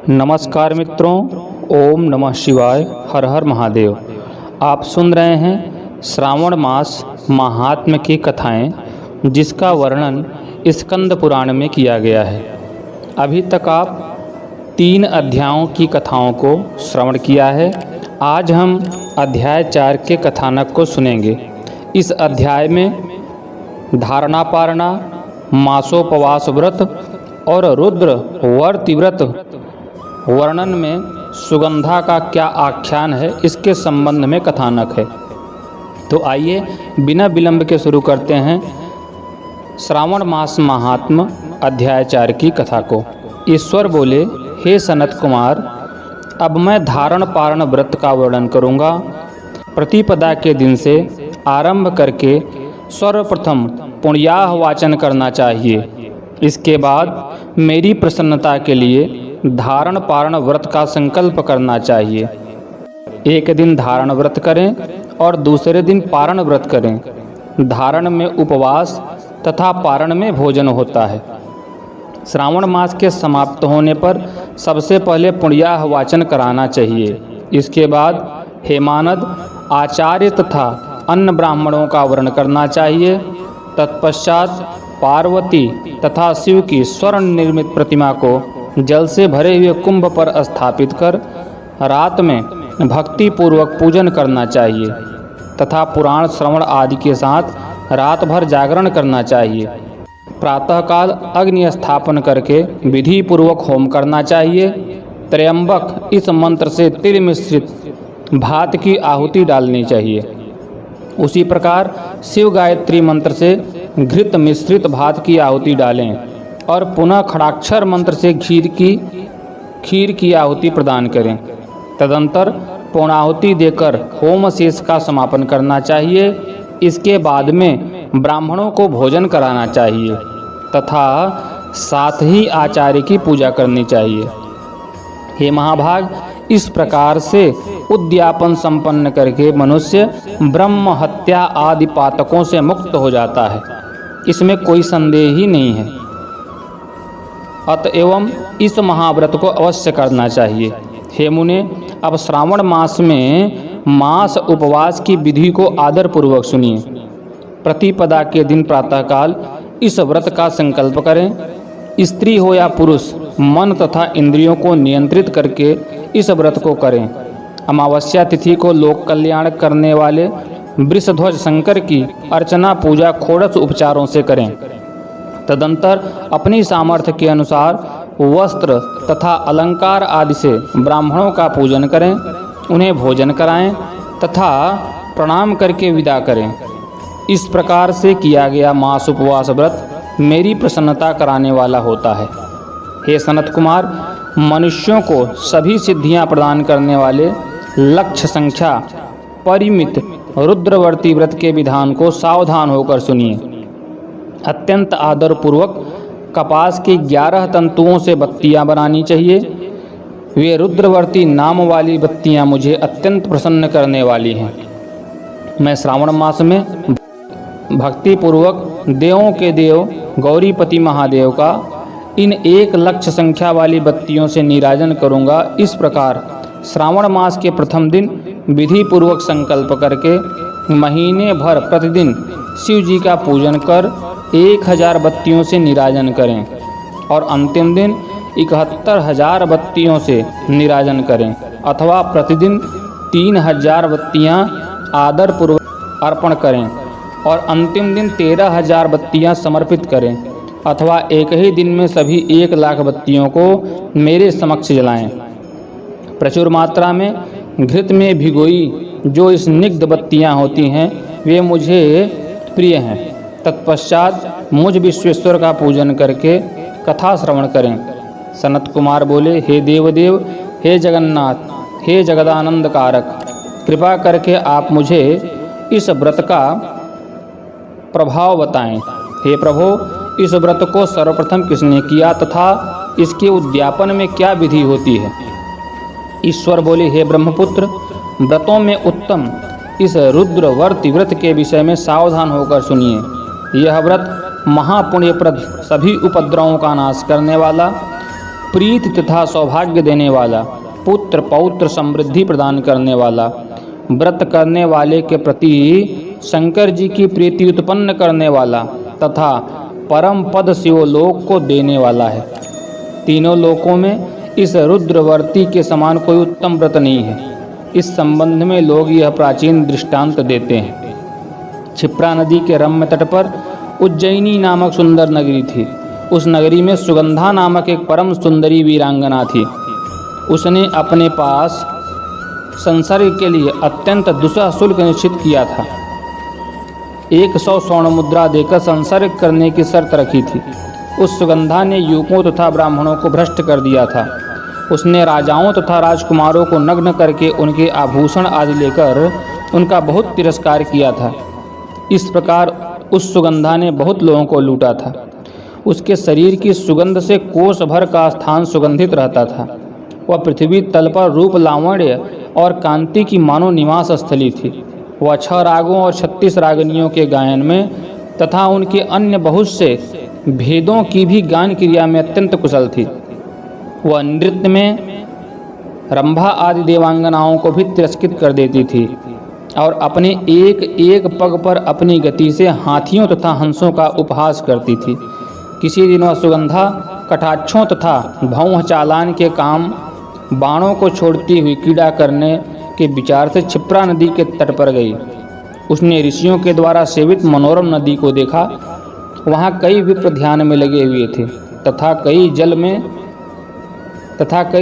नमस्कार मित्रों, ओम नमः शिवाय, हर हर महादेव। आप सुन रहे हैं श्रावण मास महात्म्य की कथाएं, जिसका वर्णन स्कंद पुराण में किया गया है। अभी तक आप 3 अध्यायों की कथाओं को श्रवण किया है। आज हम अध्याय 4 के कथानक को सुनेंगे। इस अध्याय में धारणा पारणा, मासोपवास व्रत और रुद्र वर्ती व्रत वर्णन में सुगंधा का क्या आख्यान है, इसके संबंध में कथानक है। तो आइए बिना विलंब के शुरू करते हैं श्रावण मास महात्म्य अध्याय 4 की कथा को। ईश्वर बोले, हे सनत कुमार, अब मैं धारण पारण व्रत का वर्णन करूँगा। प्रतिपदा के दिन से आरंभ करके सर्वप्रथम पुण्याह वाचन करना चाहिए। इसके बाद मेरी प्रसन्नता के लिए धारण पारण व्रत का संकल्प करना चाहिए। एक दिन धारण व्रत करें और दूसरे दिन पारण व्रत करें। धारण में उपवास तथा पारण में भोजन होता है। श्रावण मास के समाप्त होने पर सबसे पहले पुण्याह वाचन कराना चाहिए। इसके बाद हेमानद, आचार्य तथा अन्य ब्राह्मणों का वर्ण करना चाहिए। तत्पश्चात पार्वती तथा शिव की स्वर्ण निर्मित प्रतिमा को जल से भरे हुए कुंभ पर स्थापित कर रात में भक्ति पूर्वक पूजन करना चाहिए तथा पुराण श्रवण आदि के साथ रात भर जागरण करना चाहिए। प्रातःकाल अग्नि स्थापन करके विधि पूर्वक होम करना चाहिए। त्र्यंबक इस मंत्र से तिल मिश्रित भात की आहुति डालनी चाहिए। उसी प्रकार शिव गायत्री मंत्र से घृत मिश्रित भात की आहुति डालें और पुनः खड़ाक्षर मंत्र से खीर की आहुति प्रदान करें। तदंतर पूर्णाहुति देकर होम शेष का समापन करना चाहिए। इसके बाद में ब्राह्मणों को भोजन कराना चाहिए तथा साथ ही आचार्य की पूजा करनी चाहिए। हे महाभाग, इस प्रकार से उद्यापन संपन्न करके मनुष्य ब्रह्म हत्या आदि पातकों से मुक्त हो जाता है। इसमें कोई संदेह ही नहीं है। अतएव इस महाव्रत को अवश्य करना चाहिए। हे मुने, अब श्रावण मास में मास उपवास की विधि को आदर पूर्वक सुनिए। प्रतिपदा के दिन प्रातःकाल इस व्रत का संकल्प करें। स्त्री हो या पुरुष, मन तथा इंद्रियों को नियंत्रित करके इस व्रत को करें। अमावस्या तिथि को लोक कल्याण करने वाले वृषध्वज शंकर की अर्चना पूजा षोडश उपचारों से करें। तदंतर अपनी सामर्थ्य के अनुसार वस्त्र तथा अलंकार आदि से ब्राह्मणों का पूजन करें, उन्हें भोजन कराएं तथा प्रणाम करके विदा करें। इस प्रकार से किया गया मास उपवास व्रत मेरी प्रसन्नता कराने वाला होता है। हे सनत कुमार, मनुष्यों को सभी सिद्धियां प्रदान करने वाले लक्ष्य संख्या परिमित रुद्रवर्ती व्रत के विधान को सावधान होकर सुनिए। अत्यंत आदर पूर्वक कपास के 11 तंतुओं से बत्तियां बनानी चाहिए। वे रुद्रवर्ती नाम वाली बत्तियां मुझे अत्यंत प्रसन्न करने वाली हैं। मैं श्रावण मास में भक्ति पूर्वक देवों के देव गौरीपति महादेव का इन 1 लक्ष संख्या वाली बत्तियों से नीराजन करूंगा। इस प्रकार श्रावण मास के प्रथम दिन विधि पूर्वक संकल्प करके महीने भर प्रतिदिन शिव जी का पूजन कर 1000 बत्तियों से नीराजन करें और अंतिम दिन 71,000 बत्तियों से नीराजन करें, अथवा प्रतिदिन 3000 बत्तियां आदर पूर्वक अर्पण करें और अंतिम दिन 13,000 बत्तियां समर्पित करें, अथवा एक ही दिन में सभी 1 लाख बत्तियों को मेरे समक्ष जलाएं। प्रचुर मात्रा में घृत में भिगोई जो स्निग्ध बत्तियां होती हैं, वे मुझे प्रिय हैं। तत्पश्चात मुझ विश्वेश्वर का पूजन करके कथा श्रवण करें। सनत कुमार बोले, हे देवदेव, हे जगन्नाथ, हे जगदानंद कारक, कृपा करके आप मुझे इस व्रत का प्रभाव बताएं। हे प्रभो, इस व्रत को सर्वप्रथम किसने किया तथा इसके उद्यापन में क्या विधि होती है? ईश्वर बोले, हे ब्रह्मपुत्र, व्रतों में उत्तम इस रुद्रवर्ती व्रत के विषय में सावधान होकर सुनिए। यह व्रत महापुण्यप्रद, सभी उपद्रवों का नाश करने वाला, प्रीति तथा सौभाग्य देने वाला, पुत्र पौत्र समृद्धि प्रदान करने वाला, व्रत करने वाले के प्रति शंकर जी की प्रीति उत्पन्न करने वाला तथा परम पद शिवलोक को देने वाला है। तीनों लोकों में इस रुद्रवर्ती के समान कोई उत्तम व्रत नहीं है। इस संबंध में लोग यह प्राचीन दृष्टांत देते हैं। क्षिप्रा नदी के रम्य तट पर उज्जैनी नामक सुंदर नगरी थी। उस नगरी में सुगंधा नामक एक परम सुंदरी वीरांगना थी। उसने अपने पास संसर्ग के लिए अत्यंत दुसह शुल्क निश्चित किया था। 100 स्वर्ण मुद्रा देकर संसर्ग करने की शर्त रखी थी। उस सुगंधा ने युवकों तथा ब्राह्मणों को भ्रष्ट कर दिया था। उसने राजाओं तथा राजकुमारों को नग्न करके उनके आभूषण आदि लेकर उनका बहुत तिरस्कार किया था। इस प्रकार उस सुगंधा ने बहुत लोगों को लूटा था। उसके शरीर की सुगंध से कोस भर का स्थान सुगंधित रहता था। वह पृथ्वी तल पर रूप लावण्य और कांति की मानो निवास स्थली थी। वह 6 रागों और 36 रागनियों के गायन में तथा उनके अन्य बहुत से भेदों की भी गान क्रिया में अत्यंत कुशल थी। वह नृत्य में रंभा आदि देवांगनाओं को भी तिरस्कृत कर देती थी और अपने एक एक पग पर अपनी गति से हाथियों तथा हंसों का उपहास करती थी। किसी दिन वह सुगंधा कटाक्षों तथा भौं चालान के काम बाणों को छोड़ती हुई क्रीड़ा करने के विचार से क्षिप्रा नदी के तट पर गई। उसने ऋषियों के द्वारा सेवित मनोरम नदी को देखा। वहाँ कई विप्र ध्यान में लगे हुए थे तथा कई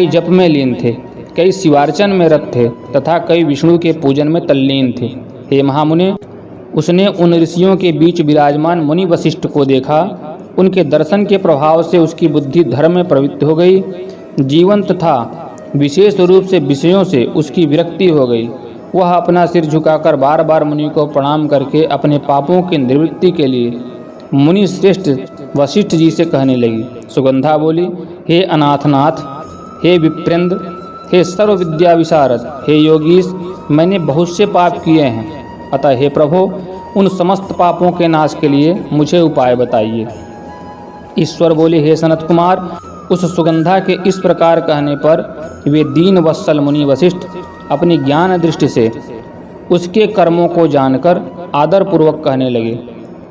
जप में लीन थे, कई शिवार्चन में रत थे तथा कई विष्णु के पूजन में तल्लीन थे। हे महामुने, उसने उन ऋषियों के बीच विराजमान मुनि वशिष्ठ को देखा। उनके दर्शन के प्रभाव से उसकी बुद्धि धर्म में प्रवृत्त हो गई। जीवन तथा विशेष रूप से विषयों से उसकी विरक्ति हो गई। वह अपना सिर झुकाकर बार बार मुनि को प्रणाम करके अपने पापों की निवृत्ति के लिए मुनि श्रेष्ठ वशिष्ठ जी से कहने लगी। सुगंधा बोली, हे अनाथनाथ, हे विप्रेंद्र, हे सर्व विद्या विशारद, हे योगीश, मैंने बहुत से पाप किए हैं। अतः हे प्रभो, उन समस्त पापों के नाश के लिए मुझे उपाय बताइए। ईश्वर बोले, हे सनत कुमार, उस सुगंधा के इस प्रकार कहने पर वे दीन वत्सल मुनि वशिष्ठ अपनी ज्ञान दृष्टि से उसके कर्मों को जानकर आदरपूर्वक कहने लगे।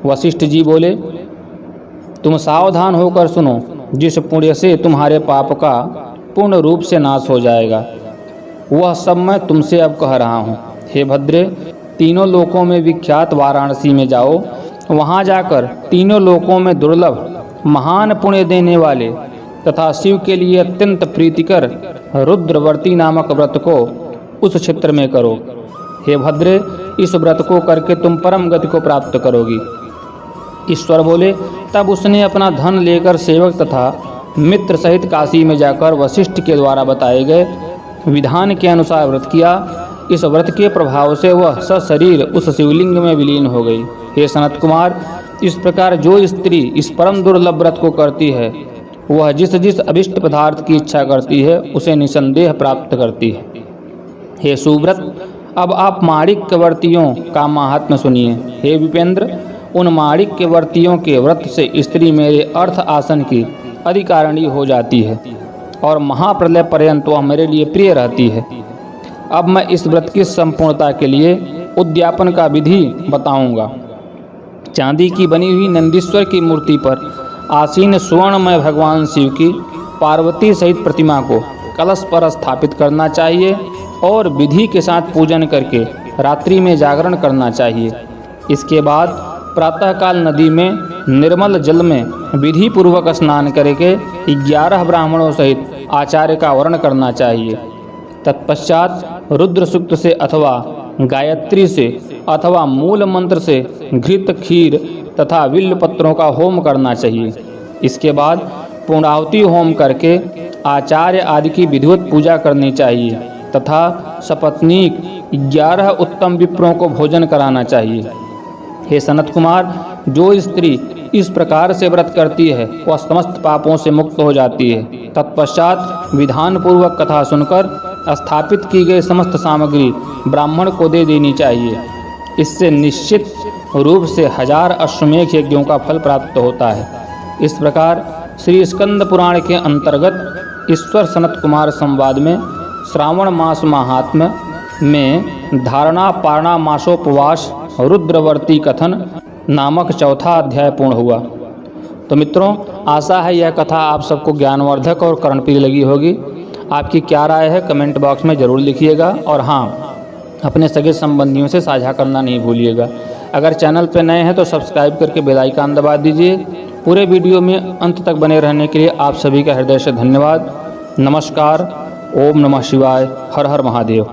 वशिष्ठ जी बोले, तुम सावधान होकर सुनो, जिस पुण्य से तुम्हारे पाप का पूर्ण रूप से नाश हो जाएगा, वह सब मैं तुमसे अब कह रहा हूँ। हे भद्रे, तीनों लोकों में विख्यात वाराणसी में जाओ। वहाँ जाकर तीनों लोकों में दुर्लभ महान पुण्य देने वाले तथा शिव के लिए अत्यंत प्रीतिकर रुद्रवर्ती नामक व्रत को उस क्षेत्र में करो। हे भद्रे, इस व्रत को करके तुम परम गति को प्राप्त करोगी। ईश्वर बोले, तब उसने अपना धन लेकर सेवक तथा मित्र सहित काशी में जाकर वशिष्ठ के द्वारा बताए गए विधान के अनुसार व्रत किया। इस व्रत के प्रभाव से वह सशरीर उस शिवलिंग में विलीन हो गई। हे सनत कुमार, इस प्रकार जो स्त्री इस परम दुर्लभ व्रत को करती है, वह जिस जिस अभिष्ट पदार्थ की इच्छा करती है उसे निसंदेह प्राप्त करती है। हे सुव्रत, अब आप माणिक्यवर्तियों का महात्म्य सुनिए। हे विपेंद्र, उन माणिक्यवर्तियों के व्रत से स्त्री मेरे अर्थ आसन की अधिकारिणी हो जाती है और महाप्रलय पर्यंत वह मेरे लिए प्रिय रहती है। अब मैं इस व्रत की संपूर्णता के लिए उद्यापन का विधि बताऊंगा। चांदी की बनी हुई नंदीश्वर की मूर्ति पर आसीन सुवर्णमय भगवान शिव की पार्वती सहित प्रतिमा को कलश पर स्थापित करना चाहिए और विधि के साथ पूजन करके रात्रि में जागरण करना चाहिए। इसके बाद प्रातःकाल नदी में निर्मल जल में विधि पूर्वक स्नान करके 11 ब्राह्मणों सहित आचार्य का वर्ण करना चाहिए। तत्पश्चात रुद्र सूक्त से अथवा गायत्री से अथवा मूल मंत्र से घृत खीर तथा विल्ल पत्रों का होम करना चाहिए। इसके बाद पूर्णाहुति होम करके आचार्य आदि की विधिवत पूजा करनी चाहिए तथा सपत्नीक 11 उत्तम विप्रों को भोजन कराना चाहिए। हे सनत कुमार, जो स्त्री इस प्रकार से व्रत करती है वह समस्त पापों से मुक्त हो जाती है। तत्पश्चात विधान पूर्वक कथा सुनकर स्थापित की गई समस्त सामग्री ब्राह्मण को दे देनी चाहिए। इससे निश्चित रूप से 1000 अश्वमेध यज्ञों का फल प्राप्त होता है। इस प्रकार श्री स्कंद पुराण के अंतर्गत ईश्वर सनत कुमार संवाद में श्रावण मास महात्म्य में धारणा पारणा मासोपवास रुद्रवर्ती कथन नामक चौथा अध्याय पूर्ण हुआ। तो मित्रों, आशा है यह कथा आप सबको ज्ञानवर्धक और कर्णप्रिय लगी होगी। आपकी क्या राय है कमेंट बॉक्स में ज़रूर लिखिएगा और हाँ, अपने सगे संबंधियों से साझा करना नहीं भूलिएगा। अगर चैनल पर नए हैं तो सब्सक्राइब करके बेल आइकन दबा दीजिए। पूरे वीडियो में अंत तक बने रहने के लिए आप सभी का हृदय से धन्यवाद। नमस्कार। ओम नमः शिवाय। हर हर महादेव।